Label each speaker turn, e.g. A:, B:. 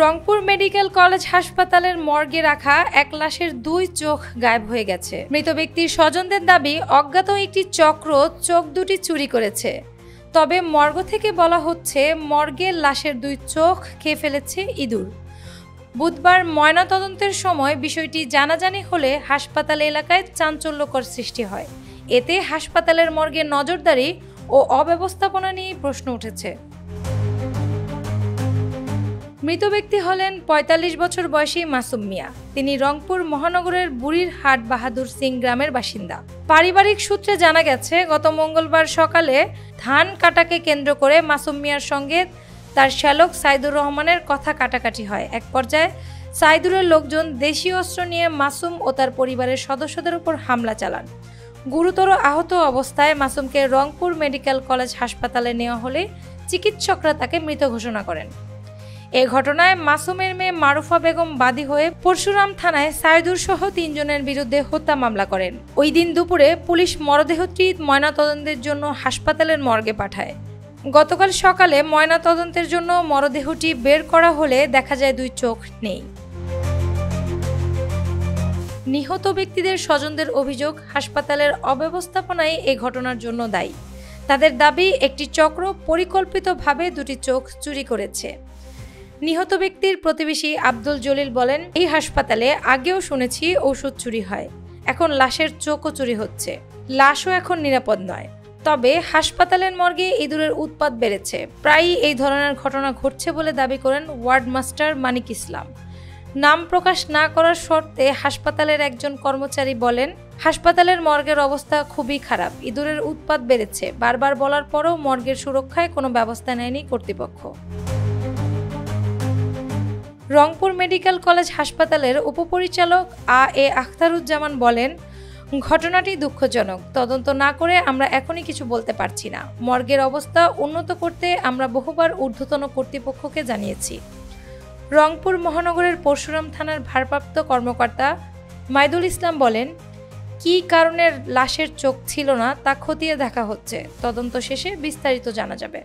A: Rangpur medical college হাসপাতালের মর্গে রাখা এক লাশের 2 চোখ গায়েব হয়ে গেছে। মৃত ব্যক্তির স্বজনদের দাবি, অজ্ঞাত একটি চক্র চোখ দুটি চুরি করেছে। তবে মর্গ থেকে বলা হচ্ছে, মর্গের লাশের 2 চোখ খেয়ে ফেলেছে ইঁদুর। বুধবার ময়নাতদন্তের সময় বিষয়টি জানাজানি হলে হাসপাতাল এলাকায় চাঞ্চল্যকর সৃষ্টি হয়। এতে হাসপাতালের মর্গে নজরদারি ও অব্যবস্থাপনা নিয়ে প্রশ্ন উঠেছে। মৃত ব্যক্তি হলেন ৪৫ বছর বয়সী মাসুম মিয়া। তিনি রংপুর মহানগরের বুড়িরহাট বাহাদুর সিং গ্রামের বাসিন্দা। পারিবারিক সূত্রে জানা গেছে, গত মঙ্গলবার সকালে ধান কাটাকে কেন্দ্র করে মাসুম মিয়ার সঙ্গে তার শ্যালক সাইদুর রহমানের কথা কাটাকাটি হয়। এক পর্যায়ে সাইদুরের লোকজন দেশীয় অস্ত্র নিয়ে মাসুম ও তার পরিবারের সদস্যদের উপর হামলা চালান। গুরুতর আহত অবস্থায় মাসুমকে রংপুর মেডিকেল কলেজ হাসপাতালে নেওয়া হলে চিকিৎসকরা তাকে মৃত ঘোষণা করেন। এ ঘটনায় মাসুমের মেয়ে মারুফা বেগম বাদী হয়ে পরশুরাম থানায় সাইদুর সহ 3 জনের বিরুদ্ধে হত্যা মামলা করেন। ওই দিন দুপুরে পুলিশ মরদেহটি ময়নাতদন্তের জন্য হাসপাতালের মর্গে পাঠায়। গতকাল সকালে ময়নাতদন্তের জন্য মরদেহটি বের করা হলে দেখা যায় 2 চোখ নেই। নিহত ব্যক্তিদের স্বজনদের অভিযোগ, হাসপাতালের অব্যবস্থাপনাই এই ঘটনার জন্য দায়ী। তাদের দাবি, একটি চক্র পরিকল্পিতভাবে 2টি চোখ চুরি করেছে। নিহত ব্যক্তির প্রতিবেশী আব্দুল জলিল বলেন, এই হাসপাতালে আগেও শুনেছি ওষুধ চুরি হয়, এখন লাশের চোখও চুরি হচ্ছে। লাশও এখন নিরাপদ নয়। তবে হাসপাতালের মর্গে ইঁদুরের উৎপাত বেড়েছে। প্রায়ই এই ধরনের ঘটনা ঘটছে বলে দাবি করেন ওয়ার্ড মাস্টার মানিক ইসলাম। নাম প্রকাশ না করার শর্তে হাসপাতালের একজন কর্মচারী বলেন, হাসপাতালের মর্গের অবস্থা খুবই খারাপ। ইঁদুরের উৎপাত বেড়েছে। বারবার বলার পরও মর্গের সুরক্ষায় কোনো ব্যবস্থা নেয়নি কর্তৃপক্ষ। রংপুর মেডিকেল কলেজ হাসপাতালের উপপরিচালক A আখতারুজ্জামান বলেন, ঘটনাটি দুঃখজনক। তদন্ত না করে আমরা এখনই কিছু বলতে পারছি না। মর্গের অবস্থা উন্নত করতে আমরা বহুবার ঊর্ধ্বতন কর্তৃপক্ষকে জানিয়েছি। রংপুর মহানগরের পরশুরাম থানার ভারপ্রাপ্ত কর্মকর্তা মাইদুল ইসলাম বলেন, কী কারণে লাশের চোখ ছিল না তা খতিয়ে দেখা হচ্ছে। তদন্ত শেষে বিস্তারিত জানা যাবে।